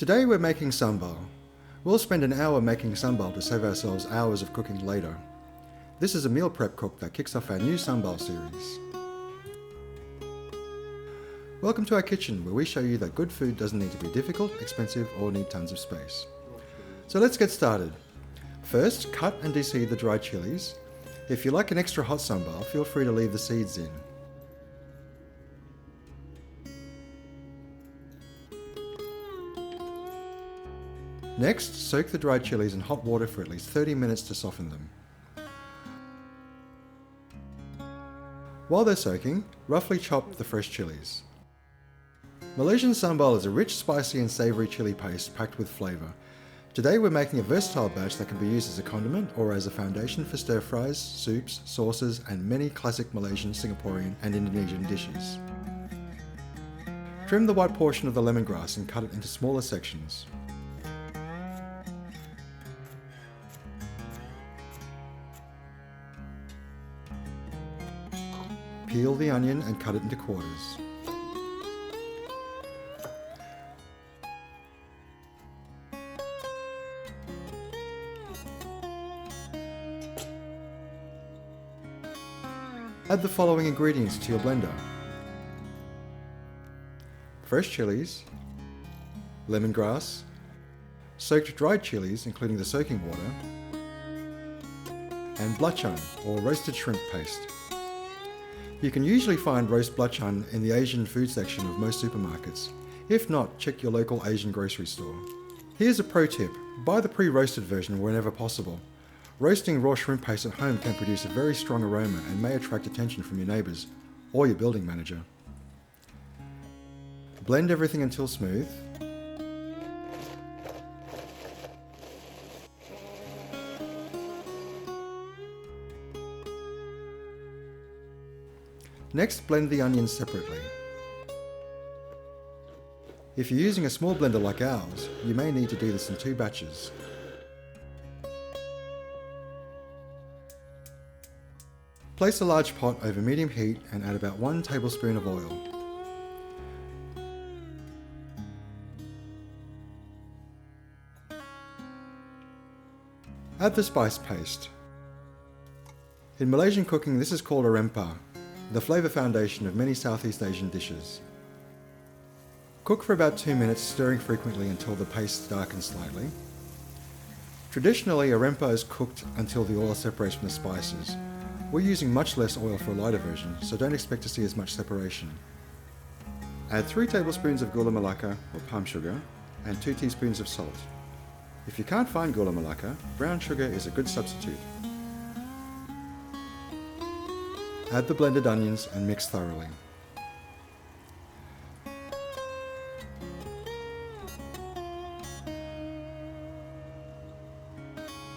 Today we're making sambal. We'll spend an hour making sambal to save ourselves hours of cooking later. This is a meal prep cook that kicks off our new sambal series. Welcome to our kitchen, where we show you that good food doesn't need to be difficult, expensive, or need tons of space. So let's get started. First, cut and deseed the dried chilies. If you like an extra hot sambal, feel free to leave the seeds in. Next, soak the dried chilies in hot water for at least 30 minutes to soften them. While they're soaking, roughly chop the fresh chilies. Malaysian sambal is a rich, spicy and savoury chili paste packed with flavour. Today we're making a versatile batch that can be used as a condiment or as a foundation for stir-fries, soups, sauces and many classic Malaysian, Singaporean and Indonesian dishes. Trim the white portion of the lemongrass and cut it into smaller sections. Peel the onion and cut it into quarters. Add the following ingredients to your blender: fresh chilies, lemongrass, soaked dried chilies including the soaking water, and belacan or roasted shrimp paste. You can usually find roast belacan in the Asian food section of most supermarkets. If not, check your local Asian grocery store. Here's a pro tip: buy the pre-roasted version whenever possible. Roasting raw shrimp paste at home can produce a very strong aroma and may attract attention from your neighbours or your building manager. Blend everything until smooth. Next, blend the onions separately. If you're using a small blender like ours, you may need to do this in 2 batches. Place a large pot over medium heat and add about 1 tablespoon of oil. Add the spice paste. In Malaysian cooking, this is called a rempah, the flavour foundation of many Southeast Asian dishes. Cook for about 2 minutes, stirring frequently until the paste darkens slightly. Traditionally, a rempah is cooked until the oil separates from the spices. We're using much less oil for a lighter version, so don't expect to see as much separation. Add 3 tablespoons of Gula Melaka or palm sugar and 2 teaspoons of salt. If you can't find Gula Melaka, brown sugar is a good substitute. Add the blended onions and mix thoroughly.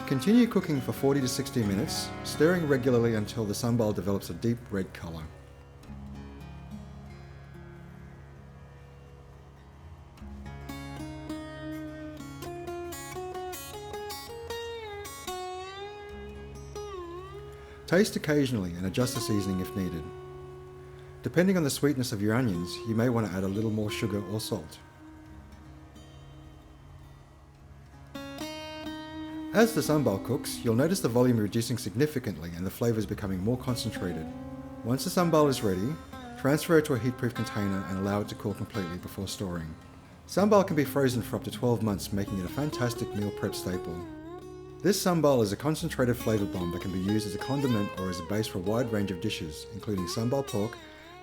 Continue cooking for 40 to 60 minutes, stirring regularly until the sambal develops a deep red colour. Taste occasionally and adjust the seasoning if needed. Depending on the sweetness of your onions, you may want to add a little more sugar or salt. As the sambal cooks, you'll notice the volume reducing significantly and the flavours becoming more concentrated. Once the sambal is ready, transfer it to a heat-proof container and allow it to cool completely before storing. Sambal can be frozen for up to 12 months, making it a fantastic meal prep staple. This sambal is a concentrated flavour bomb that can be used as a condiment or as a base for a wide range of dishes, including sambal pork,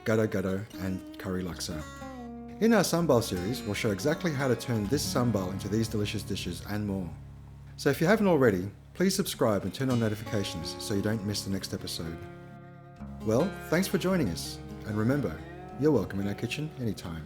gado-gado and curry laksa. In our sambal series, we'll show exactly how to turn this sambal into these delicious dishes and more. So if you haven't already, please subscribe and turn on notifications so you don't miss the next episode. Well, thanks for joining us, and remember, you're welcome in our kitchen anytime.